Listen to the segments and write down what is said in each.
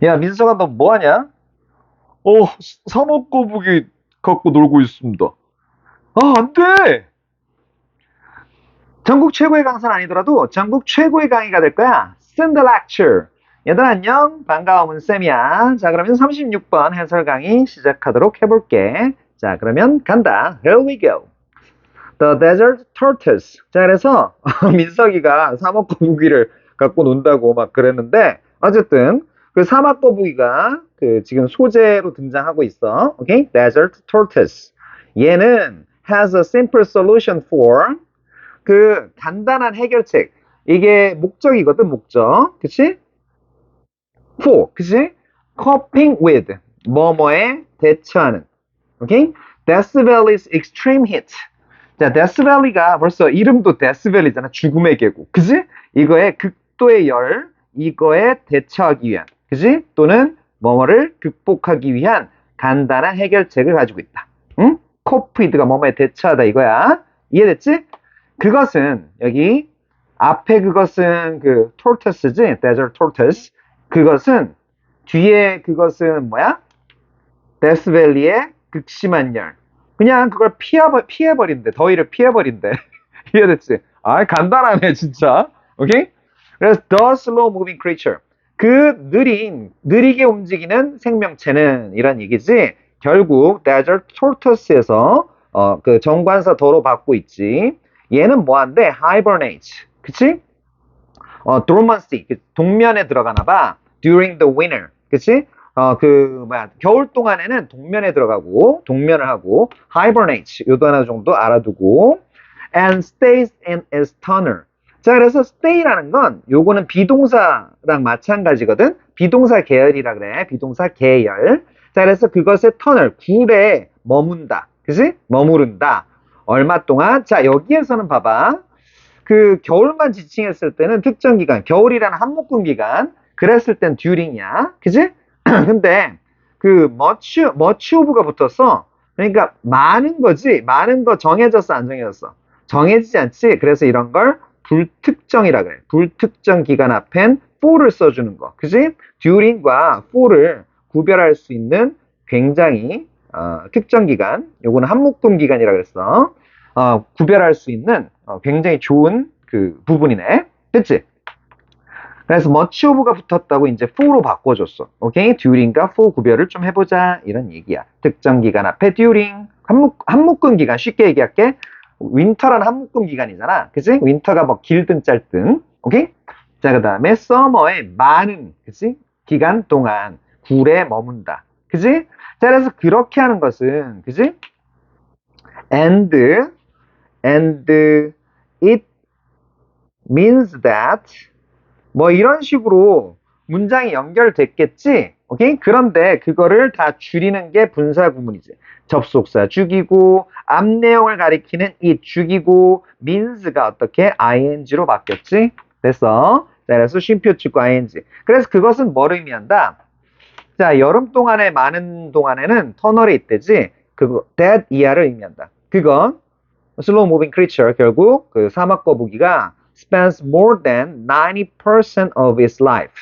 야, 민성아, 너 뭐하냐? 사먹거북이 갖고 놀고 있습니다. 아, 안 돼! 전국 최고의 강사는 아니더라도 전국 최고의 강의가 될 거야. Send the lecture. 얘들아, 안녕. 반가워, 문쌤이야. 자, 그러면 36번 해설 강의 시작하도록 해볼게. 자, 그러면 간다. Here we go. The Desert Tortoise. 자, 그래서 민석이가 사먹거북이를 갖고 논다고 막 그랬는데, 어쨌든 그 사막거북이가 그 지금 소재로 등장하고 있어. 오케이? Desert Tortoise. 얘는 has a simple solution for 그 간단한 해결책. 이게 목적이거든, 목적. 그치? For. 그치? Coping with. 뭐뭐에 대처하는. 오케이? Death Valley's extreme heat. 자, 데스밸리가 벌써 이름도 데스밸리잖아. 죽음의 계곡. 그지? 이거의 극도의 열, 이거에 대처하기 위한, 그지? 또는 뭐뭐를 극복하기 위한 간단한 해결책을 가지고 있다. 응? 코피드가 뭐뭐에 대처하다 이거야. 이해됐지? 그것은 여기 앞에 그것은 그 tortoise지, desert tortoise. 그것은 뒤에 그것은 뭐야? 데스밸리의 극심한 열. 그냥 그걸 피해버린대. 더위를 피해버린대. 이해됐지? 아, 간단하네, 진짜. 오케이? 그래서 the slow moving creature. 그 느리게 움직이는 생명체는 이런 얘기지. 결국 desert tortoise에서 그 정관사 더로 받고 있지. 얘는 뭐한데? hibernate. 그치? dormancy. 동면에 들어가나 봐. during the winter. 그치? 겨울 동안에는 동면에 들어가고, 동면을 하고, hibernate, 요도 하나 정도 알아두고, and stays in its tunnel. 자, 그래서 stay라는 건, 요거는 비동사랑 마찬가지거든? 비동사 계열이라 그래. 비동사 계열. 자, 그래서 그것의 tunnel, 굴에 머문다. 그치? 머무른다. 얼마 동안? 자, 여기에서는 봐봐. 그 겨울만 지칭했을 때는 특정 기간, 겨울이라는 한묶음 기간, 그랬을 땐 during이야. 그치? 근데 그 much of가 붙었어. 그러니까 많은 거지. 많은 거 정해졌어, 안 정해졌어? 정해지지 않지. 그래서 이런 걸 불특정이라 그래. 불특정 기간 앞엔 for를 써주는 거. 그지? during과 for를 구별할 수 있는 굉장히 특정 기간. 요거는 한묶음 기간이라 그랬어. 구별할 수 있는 굉장히 좋은 그 부분이네. 됐지? 그래서 much of가 붙었다고 이제 for로 바꿔줬어. 오케이? during과 for 구별을 좀 해보자. 이런 얘기야. 특정 기간 앞에 during. 한묶음 기간 쉽게 얘기할게. 윈터라는 한묶음 기간이잖아. 그치? 윈터가 뭐 길든 짧든. 오케이? 자, 그 다음에 summer의 많은, 그치? 기간 동안 굴에 머문다. 그치? 자, 그래서 그렇게 하는 것은, 그치? and, and it means that 뭐 이런 식으로 문장이 연결됐겠지? 오케이? 그런데 그거를 다 줄이는 게 분사 구문이지. 접속사 죽이고 앞 내용을 가리키는 it 죽이고 means가 어떻게 ing로 바뀌었지? 됐어. 자, 그래서 쉼표 찍고 ing. 그래서 그것은 뭘 의미한다? 자, 여름 동안에 많은 동안에는 터널에 있대지. 그거 that 이하를 의미한다. 그건 slow moving creature 결국 그 사막 거북이가 spends more than 90% of its life.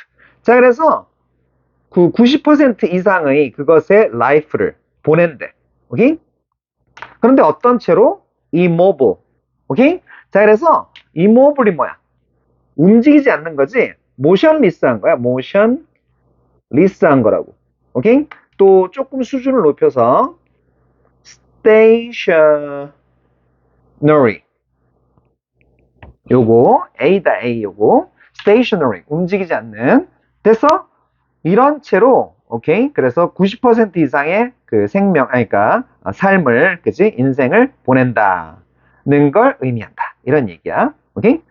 자, 그래서 그 90% 이상의 그것의 life를 보낸대. 오케이? 그런데 어떤 채로? immobile. 오케이? 자, 그래서 immobile이 뭐야? 움직이지 않는 거지. motionless한 거야. motionless한 거라고. 오케이? 또 조금 수준을 높여서 stationary. 요거 A다 A 요거 stationary 움직이지 않는 됐어? 이런 채로 오케이 그래서 90% 이상의 그 생명 아니 그러니까 삶을 그지 인생을 보낸다는 걸 의미한다 이런 얘기야 오케이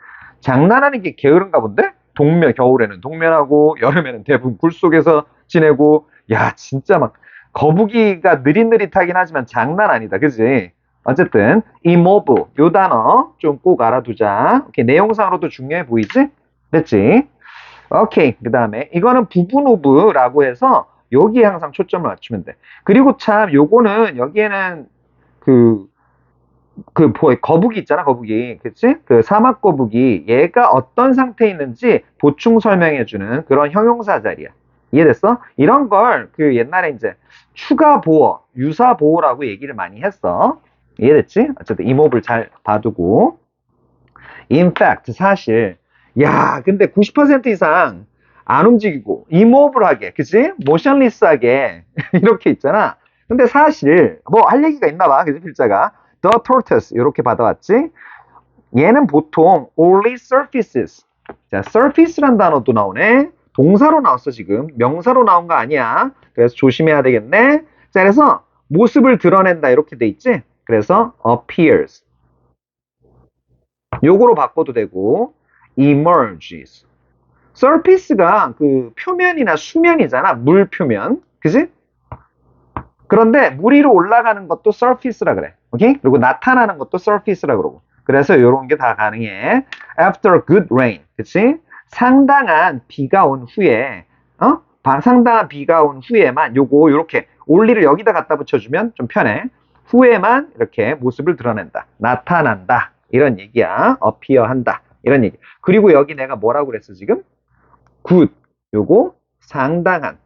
장난하는 게 게으른가 본데 동면 겨울에는 동면하고 여름에는 대부분 굴 속에서 지내고 야 진짜 막 거북이가 느릿느릿하긴 하지만 장난 아니다 그지 어쨌든 immobile 요 단어 좀 꼭 알아두자. 오케이, 내용상으로도 중요해 보이지? 됐지? 오케이. 그다음에 이거는 부분 오브라고 해서 여기에 항상 초점을 맞추면 돼. 그리고 참 요거는 여기에는 그 거북이 있잖아, 거북이. 그치? 그 사막 거북이 얘가 어떤 상태에 있는지 보충 설명해 주는 그런 형용사 자리야. 이해됐어? 이런 걸 그 옛날에 이제 추가 보어, 유사 보어라고 얘기를 많이 했어. 이해됐지? 어쨌든 이 몹을 잘 봐두고. In fact, 사실, 야, 근데 90% 이상 안 움직이고, 이모블하게, 그치? 모션리스하게, 이렇게 있잖아. 근데 사실, 뭐, 할 얘기가 있나 봐, 그치? 필자가. The tortoise, 이렇게 받아왔지? 얘는 보통 only surfaces. 자, surface란 단어도 나오네. 동사로 나왔어, 지금. 명사로 나온 거 아니야. 그래서 조심해야 되겠네. 자, 그래서 모습을 드러낸다, 이렇게 돼 있지? 그래서 appears. 요거로 바꿔도 되고 emerges. surface가 그 표면이나 수면이잖아. 물 표면. 그지? 그런데 물 위로 올라가는 것도 surface라 그래. 오케이? 그리고 나타나는 것도 surface라 그러고. 그래서 요런 게 다 가능해. after good rain. 그치? 상당한 비가 온 후에 상당한 비가 온 후에만 요거 요렇게 올리를 여기다 갖다 붙여주면 좀 편해. 후에만 이렇게 모습을 드러낸다. 나타난다. 이런 얘기야. appear한다. 이런 얘기. 그리고 여기 내가 뭐라고 그랬어 지금? good. 요거 상당한.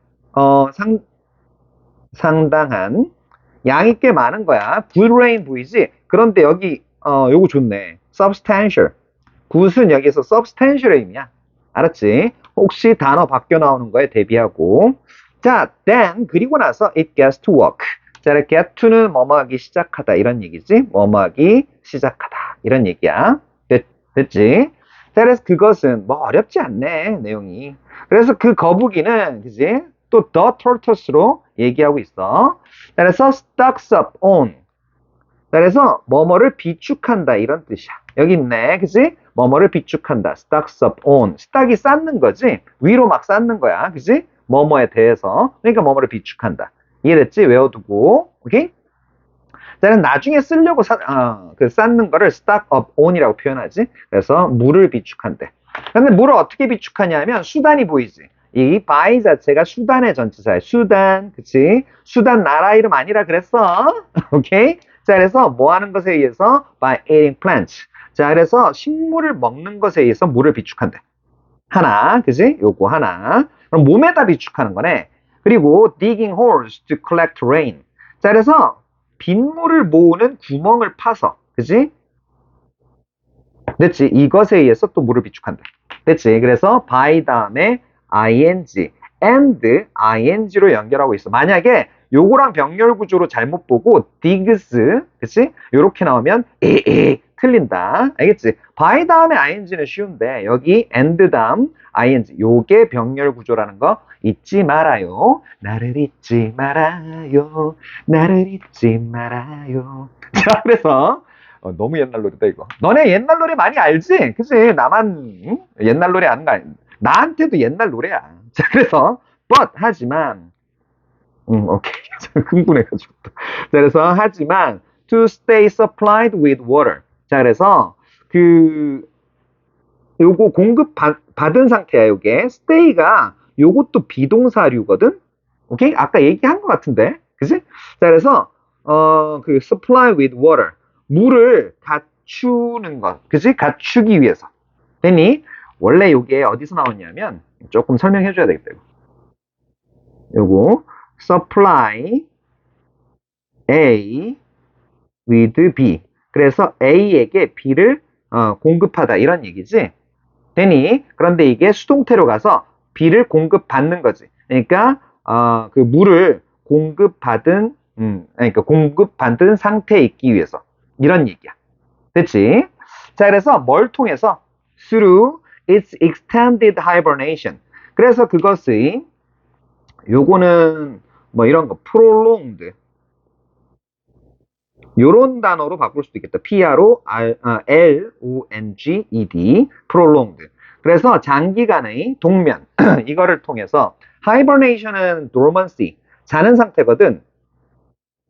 상당한. 양이 꽤 많은 거야. good rain 보이지? 그런데 여기 요거 좋네. substantial. good은 여기서 substantial의 의미야. 알았지? 혹시 단어 바뀌어 나오는 거에 대비하고. 자, then 그리고 나서 it gets to work. 자, get to는 뭐뭐 하기 시작하다 이런 얘기지. 뭐뭐 하기 시작하다 이런 얘기야. 됐지? 자, 그래서 그것은 뭐 어렵지 않네 내용이. 그래서 그 거북이는 그지? 또 the tortoise로 얘기하고 있어. 자, 그래서 stocks up on. 자, 그래서 뭐뭐를 비축한다 이런 뜻이야. 여기 있네, 그지? 뭐뭐를 비축한다. stocks up on. 스탁이 쌓는 거지. 위로 막 쌓는 거야, 그지? 뭐뭐에 대해서. 그러니까 뭐뭐를 비축한다. 이해됐지? 외워두고, 오케이? 자, 나중에 쓰려고 그 쌓는 거를 stock up on이라고 표현하지. 그래서 물을 비축한대. 근데 물을 어떻게 비축하냐면 수단이 보이지. 이 by 자체가 수단의 전치사야. 수단, 그치? 수단 나라 이름 아니라 그랬어. 오케이? 자, 그래서 뭐 하는 것에 의해서 by eating plants. 자, 그래서 식물을 먹는 것에 의해서 물을 비축한대. 하나, 그지? 요거 하나. 그럼 몸에다 비축하는 거네. 그리고 digging holes to collect rain. 자, 그래서 빗물을 모으는 구멍을 파서, 그지? 됐지? 이것에 의해서 또 물을 비축한다. 됐지? 그래서 by 다음에 ing, and ing로 연결하고 있어. 만약에 요거랑 병렬 구조로 잘못 보고 digs, 그치? 요렇게 나오면 틀린다. 알겠지? by 다음에 ing는 쉬운데 여기 and 다음 ing 요게 병렬 구조라는 거 잊지 말아요. 나를 잊지 말아요. 나를 잊지 말아요. 자, 그래서 너무 옛날 노래다 이거. 너네 옛날 노래 많이 알지? 그치? 나만 옛날 노래 아는 거 아니? 나한테도 옛날 노래야. 자, 그래서 but 하지만 오케이. 흥분해가지고. 자, 그래서 하지만 to stay supplied with water. 자, 그래서 그 요거 받은 상태야, 요게. stay가 요것도 비동사류거든. 오케이? 아까 얘기한 것 같은데. 그지? 자, 그래서 그 supply with water. 물을 갖추는 것. 그지? 갖추기 위해서. 되니 원래 요게 어디서 나왔냐면 조금 설명해 줘야 되겠다. 요거 supply A with B. 그래서 A에게 B를 공급하다 이런 얘기지. 되니 그런데 이게 수동태로 가서 B를 공급받는 거지. 그러니까 그 물을 그러니까 공급받은 상태에 있기 위해서 이런 얘기야. 됐지? 자, 그래서 뭘 통해서? Through its extended hibernation. 그래서 그것의 요거는 뭐 이런 거 prolonged 요런 단어로 바꿀 수도 있겠다. P-R-O-L-O-N-G-E-D prolonged. 그래서 장기간의 동면 이거를 통해서 hibernation은 dormancy 자는 상태거든.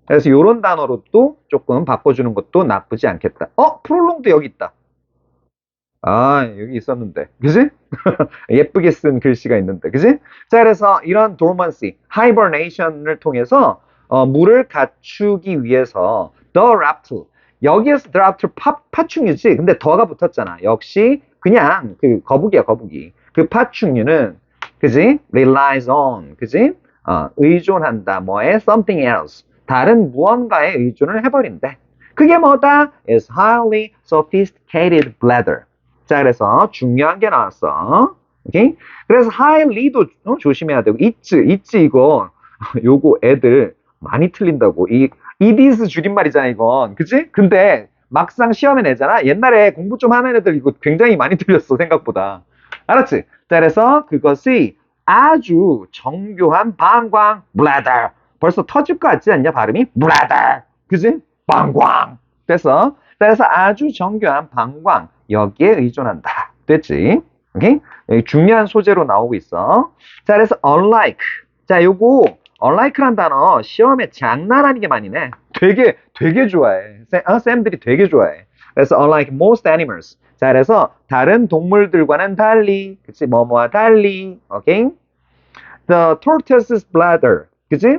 그래서 요런 단어로 또 조금 바꿔주는 것도 나쁘지 않겠다. prolonged 여기 있다. 여기 있었는데. 그지? 예쁘게 쓴 글씨가 있는데. 그지? 자, 그래서 이런 dormancy, hibernation을 통해서 물을 갖추기 위해서 the raptor. 여기에서 the raptor 파충류지. 근데 더가 붙었잖아. 역시 그냥 그 거북이야, 거북이. 그 파충류는 그지? relies on, 그지? 의존한다. 뭐에? something else. 다른 무언가에 의존을 해버린대. 그게 뭐다? is highly sophisticated bladder. 자, 그래서 중요한 게 나왔어. 오케이? 그래서 highly도 조심해야 되고, it's 이거, 요거 애들 많이 틀린다고. it is 줄임말이잖아, 이건. 그지? 근데 막상 시험에 내잖아. 옛날에 공부 좀 하는 애들 이거 굉장히 많이 틀렸어, 생각보다. 알았지? 자, 그래서 그것이 아주 정교한 방광, bladder. 벌써 터질 것 같지 않냐, 발음이? bladder. 그지? 방광. 됐어? 자, 그래서 아주 정교한 방광, 여기에 의존한다. 됐지? 오케이? 여기 중요한 소재로 나오고 있어. 자, 그래서 unlike. 자, 요거 unlike란 단어 시험에 장난 아니게 많이 내. 되게 좋아해. 쌤들이 되게 좋아해. 그래서 unlike most animals. 자, 그래서 다른 동물들과는 달리, 그치? 뭐뭐와 달리, 오케이? The tortoise's bladder, 그치?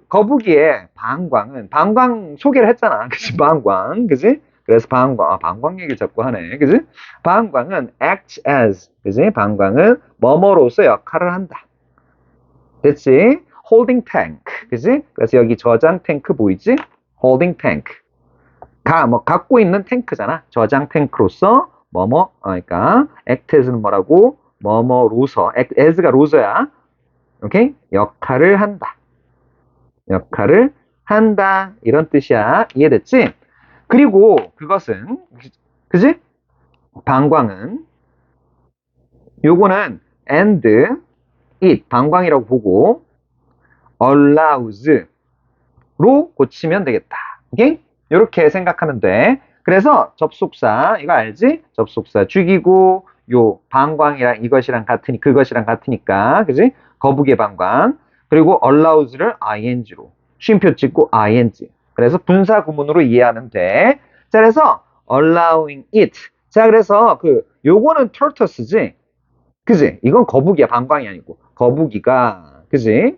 거북이의 방광 소개를 했잖아. 그치? 방광, 그치? 그래서 방광 얘기 자꾸 하네. 그치? 방광은 acts as, 그치? 방광은 뭐뭐로서 역할을 한다. 됐지? holding tank, 그치? 그래서 여기 저장 탱크 보이지? holding tank. 갖고 있는 탱크잖아. 저장 탱크로서 그러니까 act as는 뭐라고? 뭐뭐로서, as가 로서야. 오케이? 역할을 한다. 이런 뜻이야. 이해됐지? 그리고 그것은, 그지? 방광은, 요거는 and it, 방광이라고 보고, allows로 고치면 되겠다. 오케이? 이렇게 생각하면 돼. 그래서 접속사, 이거 알지? 접속사 죽이고, 요 방광이랑 그것이랑 같으니까, 그지? 거북의 방광. 그리고 allows를 ing로, 쉼표 찍고 ing. 그래서 분사 구문으로 이해하면 돼. 자, 그래서 allowing it. 자, 그래서 요거는 tortoise지? 그지? 이건 거북이야, 방광이 아니고. 거북이가, 그지?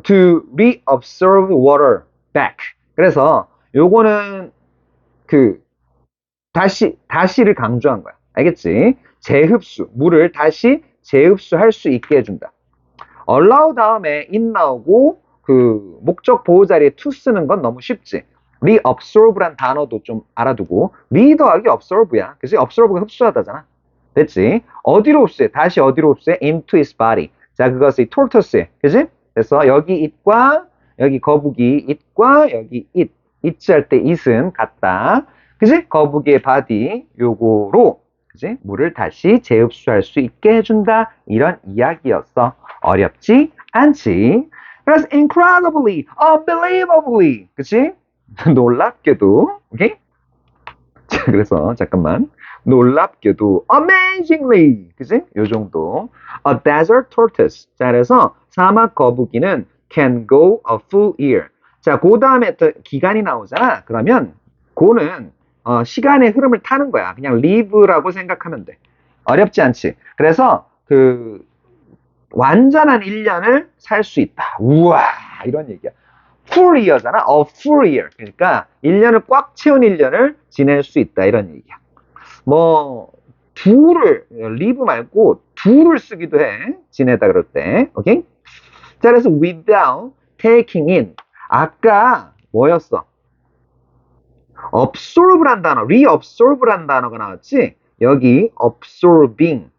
to reabsorb water back. 그래서 요거는 다시를 강조한 거야. 알겠지? 물을 다시 재흡수할 수 있게 해준다. allow 다음에 it 나오고 목적 보호 자리에 to 쓰는 건 너무 쉽지. reabsorb란 단어도 좀 알아두고 re 더하기 absorb야. 그치? absorb가 흡수하다잖아. 됐지? 어디로 흡수해? 다시 어디로 흡수해? into his body. 자, 그것이 tortoise. 그치? 그래서 여기 it과 여기 거북이 it과 여기 it 할 때 it은 같다. 그치? 거북이의 body 요거로 그치? 물을 다시 재흡수할 수 있게 해준다. 이런 이야기였어. 어렵지 않지? 그래서 incredibly, unbelievably, 그치? 놀랍게도, 오케이? 자, 그래서 잠깐만. 놀랍게도 amazingly, 그치? 요 정도. A desert tortoise. 자, 그래서 사막 거북이는 can go a full year. 자, 그 다음에 또 기간이 나오잖아. 그러면 고는 시간의 흐름을 타는 거야. 그냥 live라고 생각하면 돼. 어렵지 않지? 그래서 완전한 1년을 살 수 있다. 우와, 이런 얘기야. full year잖아. a full year. 그러니까 1년을 꽉 채운 1년을 지낼 수 있다. 이런 얘기야. live 말고 do를 쓰기도 해. 지내다 그럴 때. 오케이? 자, 그래서 without taking in. 아까 뭐였어? absorb란 단어, reabsorb란 단어가 나왔지? 여기 absorbing.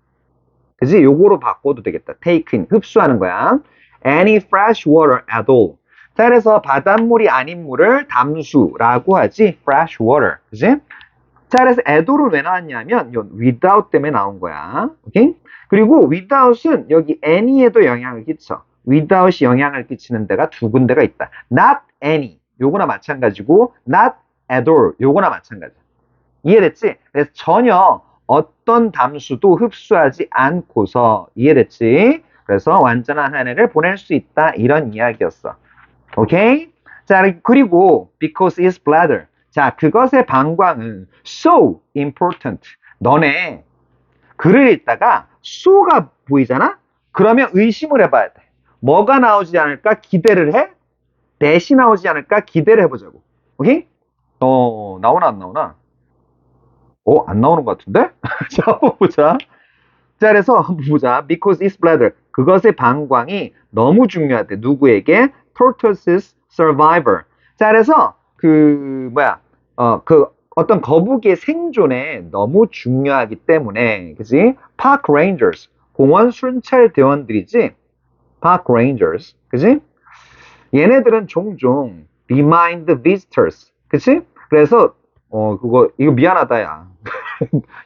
그지? 요거로 바꿔도 되겠다. take in, 흡수하는 거야. any fresh water at all. 자, 그래서 바닷물이 아닌 물을 담수라고 하지. fresh water. 그지? 자, 그래서 at all을 왜 나왔냐면 without 때문에 나온 거야. 오케이? 그리고 without은 여기 any에도 영향을 끼쳐. without이 영향을 끼치는 데가 두 군데가 있다. not any. 요거나 마찬가지고 not at all. 요거나 마찬가지. 이해됐지? 그래서 전혀 어떤 담수도 흡수하지 않고서 이해됐지? 그래서 완전한 한 해를 보낼 수 있다. 이런 이야기였어. 오케이? 자, 그리고 because it's bladder. 자, 그것의 방광은 so important. 너네 글을 읽다가 so가 보이잖아? 그러면 의심을 해봐야 돼. 뭐가 나오지 않을까 기대를 해? that이 나오지 않을까 기대를 해보자고. 오케이? 나오나 안 나오나? 안 나오는 것 같은데? 자, 한번 보자. 자, 그래서 보자. Because its bladder. 그것의 방광이 너무 중요하대. 누구에게? Tortoise's survivor. 자, 그래서 그 어떤 거북이의 생존에 너무 중요하기 때문에, 그지? Park rangers. 공원 순찰 대원들이지? Park rangers. 그지? 얘네들은 종종 remind visitors. 그치? 그래서 이거 미안하다 야.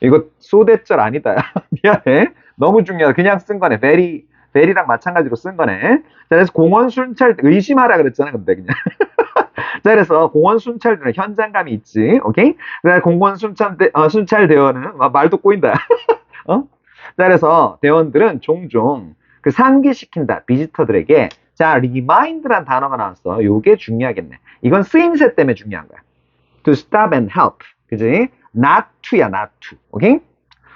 이거 소대절 아니다 야. 미안해. 너무 중요하다. 그냥 쓴 거네. very랑 마찬가지로 쓴 거네. 자, 그래서 공원 순찰 의심하라 그랬잖아. 근데 그냥. 자, 그래서 공원 순찰들은 현장감이 있지. 오케이? 그래서 공원 순찰 대원은 말도 꼬인다. 어? 자, 그래서 대원들은 종종 그 상기시킨다. 비지터들에게. 자, remind란 단어가 나왔어. 요게 중요하겠네. 이건 쓰임새 때문에 중요한 거야. To stop and help. 그지? Not to야, not to. 오케이?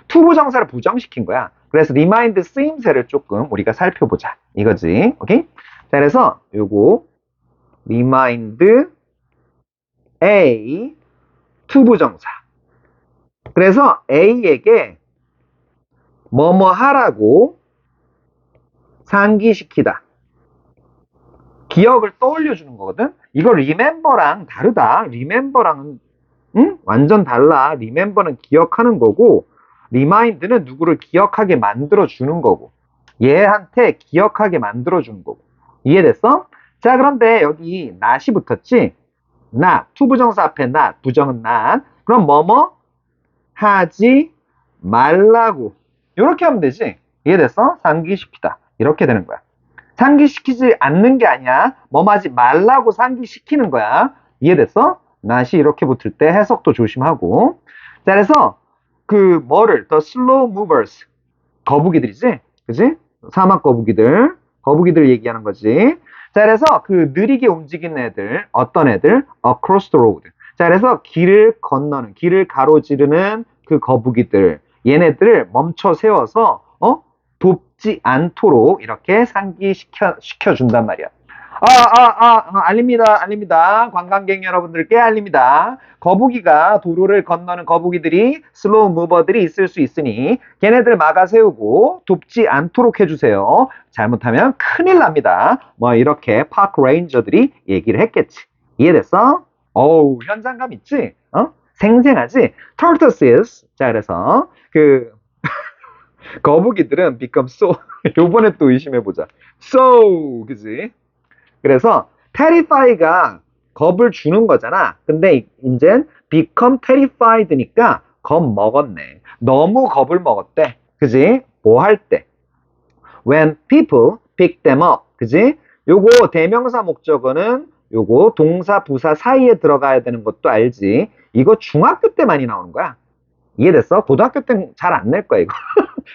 to 부정사를 부정시킨 거야. 그래서 remind 쓰임새를 조금 우리가 살펴보자. 이거지. 오케이? 자, 그래서 요거 remind A to 부정사. 그래서 A에게 뭐뭐 하라고 상기시키다. 기억을 떠올려주는 거거든. 이거 remember랑 다르다. remember랑은 완전 달라. remember는 기억하는 거고 remind는 누구를 기억하게 만들어주는 거고 얘한테 기억하게 만들어주는 거고. 이해됐어? 자, 그런데 여기 not이 붙었지? not, to 부정사 앞에 not, 부정은 not. 그럼 뭐뭐 하지 말라고 이렇게 하면 되지. 이해됐어? 상기시키다. 이렇게 되는 거야. 상기시키지 않는 게 아니야. 뭐뭐 하지 말라고 상기시키는 거야. 이해됐어? not이 이렇게 붙을 때 해석도 조심하고. 자, 그래서 the slow movers 거북이들이지? 그지? 사막 거북이들 얘기하는 거지. 자, 그래서 그 느리게 움직이는 애들, 어떤 애들? across the road. 자, 그래서 길을 건너는, 길을 가로지르는 그 거북이들, 얘네들을 멈춰 세워서, 돕지 않도록 이렇게 상기시켜준단 말이야. 알립니다. 관광객 여러분들께 알립니다. 거북이가 도로를 건너는 거북이들이 슬로우 무버들이 있을 수 있으니 걔네들 막아 세우고 돕지 않도록 해주세요. 잘못하면 큰일 납니다. 뭐 이렇게 파크 레인저들이 얘기를 했겠지. 이해됐어? 어우, 현장감 있지? 생생하지? Tortoises. 자, 그래서 거북이들은 become so 요번에 또 의심해보자. So, 그지? 그래서 terrify가 겁을 주는 거잖아. 근데 이젠 become terrified니까 겁 먹었네. 너무 겁을 먹었대. 그지? 뭐 할 때? When people pick them up. 그지? 요거 대명사 목적어는 요거 동사 부사 사이에 들어가야 되는 것도 알지. 이거 중학교 때 많이 나오는 거야. 이해됐어? 고등학교 때는 잘 안 낼 거야 이거.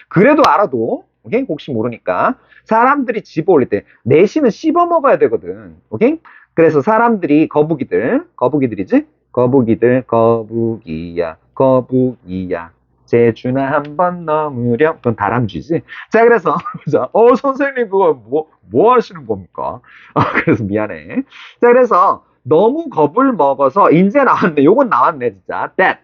그래도 알아도 오케이? 혹시 모르니까 사람들이 집어올릴 때 내신은 씹어 먹어야 되거든. 오케이? 그래서 사람들이 거북이들이지? 거북이야 제주나 한번 넘으렴. 그건 다람쥐지. 자, 그래서 선생님 그거 뭐 하시는 겁니까? 그래서 미안해. 자, 그래서 너무 겁을 먹어서 이제 나왔네. 요건 나왔네 진짜. That.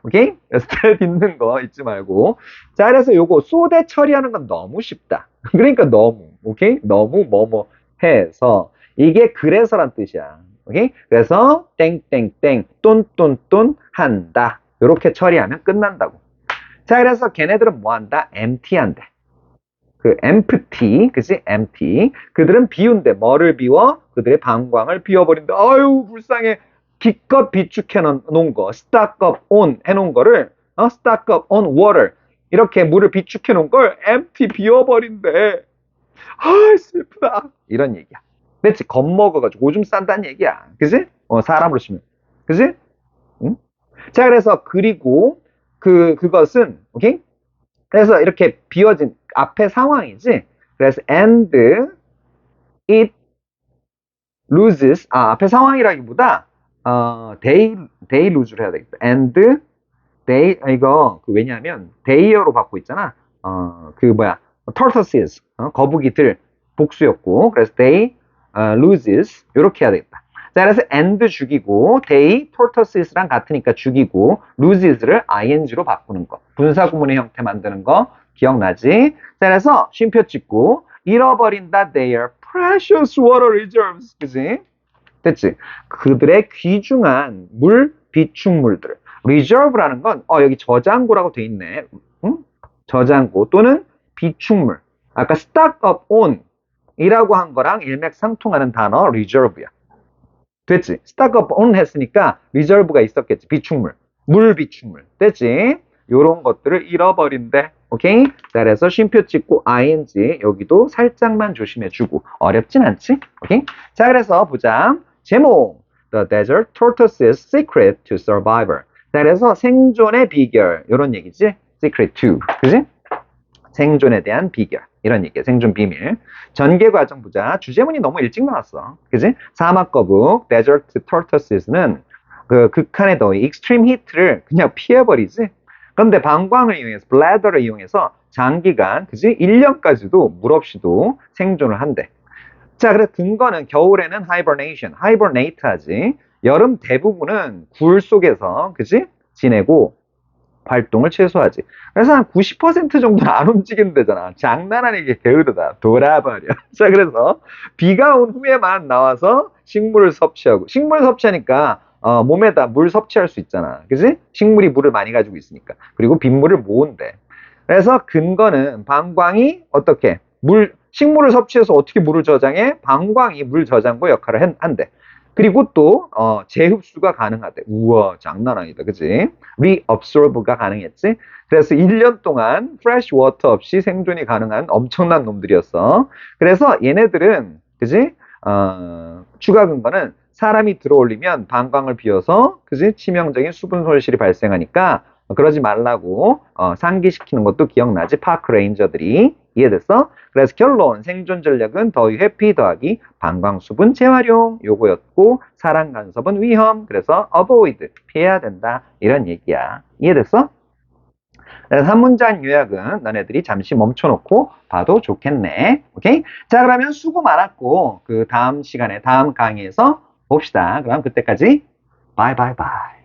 오케이? 그래서 that 있는 거 잊지 말고. 자, 그래서 요거 소대 처리하는 건 너무 쉽다. 그러니까 너무. 오케이? 너무 뭐뭐 해서 이게 그래서란 뜻이야. 오케이? 그래서 땡땡땡 똔똔똔 한다. 이렇게 처리하면 끝난다고. 자, 그래서 걔네들은 뭐 한다? empty 한대. empty, 그치? empty. 그들은 비운대. 뭐를 비워? 그들의 방광을 비워버린다. 아유, 불쌍해. 기껏 비축해 놓은 거, stock up on 해놓은 거를, stock up on water. 이렇게 물을 비축해 놓은 걸 empty 비워버린대. 아, 슬프다. 이런 얘기야. 그렇지? 겁먹어가지고 오줌 싼다는 얘기야. 그지? 사람으로 치면. 그지? 응? 자, 그래서 그리고 그것은 오케이? 그래서 이렇게 비워진 앞에 상황이지. 그래서 and it loses 앞에 상황이라기보다 they lose를 해야 되겠다. and they 이거 왜냐하면 they로 받고 있잖아. tortoises 거북이들 복수였고 그래서 they loses 이렇게 해야 되겠다. 자, 그래서 and 죽이고 they tortoises랑 같으니까 죽이고 loses를 ing로 바꾸는 거. 분사 구문의 형태 만드는 거 기억나지? 자, 그래서 쉼표 찍고 잃어버린다 their precious water reserves. 그지? 됐지? 그들의 귀중한 물, 비축물들. reserve라는 건 여기 저장고라고 돼 있네. 응? 저장고 또는 비축물. 아까 stock up on 이라고 한 거랑 일맥상통하는 단어 reserve야. 됐지? stock up on 했으니까 reserve가 있었겠지. 비축물. 물 비축물. 됐지? 요런 것들을 잃어버린대. 오케이? 자, 그래서 쉼표 찍고 ing 여기도 살짝만 조심해주고 어렵진 않지? 오케이? 자, 그래서 보자. 제목 The Desert Tortoise's Secret to Survival. 자, 그래서 생존의 비결 이런 얘기지? Secret to. 그지? 생존에 대한 비결. 이런 얘기야. 생존 비밀. 전개 과정 보자. 주제문이 너무 일찍 나왔어. 그지? 사막 거북 Desert Tortoises는 그 극한의 더위, 익스트림 히트를 그냥 피해버리지. 그런데 방광을 이용해서, 블래더를 이용해서 장기간, 그지? 1년까지도 물 없이도 생존을 한대. 자, 그래서 근거는 겨울에는 hibernate 하지. 여름 대부분은 굴 속에서, 그지? 지내고 활동을 최소화하지. 그래서 한 90% 정도는 안 움직인대잖아. 장난 아니게 게으르다. 돌아버려. 자, 그래서 비가 온 후에만 나와서 식물을 섭취하고, 식물 섭취하니까 몸에다 물 섭취할 수 있잖아. 그지? 식물이 물을 많이 가지고 있으니까. 그리고 빗물을 모은대. 그래서 근거는 방광이 어떻게? 식물을 섭취해서 어떻게 물을 저장해? 방광이 물 저장고 역할을 한대. 그리고 또 재흡수가 가능하대. 우와, 장난 아니다. 그지? reabsorbe가 가능했지? 그래서 1년 동안 fresh water 없이 생존이 가능한 엄청난 놈들이었어. 그래서 얘네들은, 그지? 추가 근거는 사람이 들어올리면 방광을 비워서, 그지? 치명적인 수분 손실이 발생하니까 그러지 말라고 상기시키는 것도 기억나지? 파크 레인저들이. 이해됐어? 그래서 결론 생존 전략은 더위 회피 더하기 방광 수분 재활용 요거였고 사람 간섭은 위험. 그래서 avoid 피해야 된다. 이런 얘기야. 이해됐어? 그래서 한 문장 요약은 너네들이 잠시 멈춰놓고 봐도 좋겠네. 오케이? 자, 그러면 수고 많았고 그 다음 시간에 다음 강의에서 봅시다. 그럼 그때까지 바이바이바이.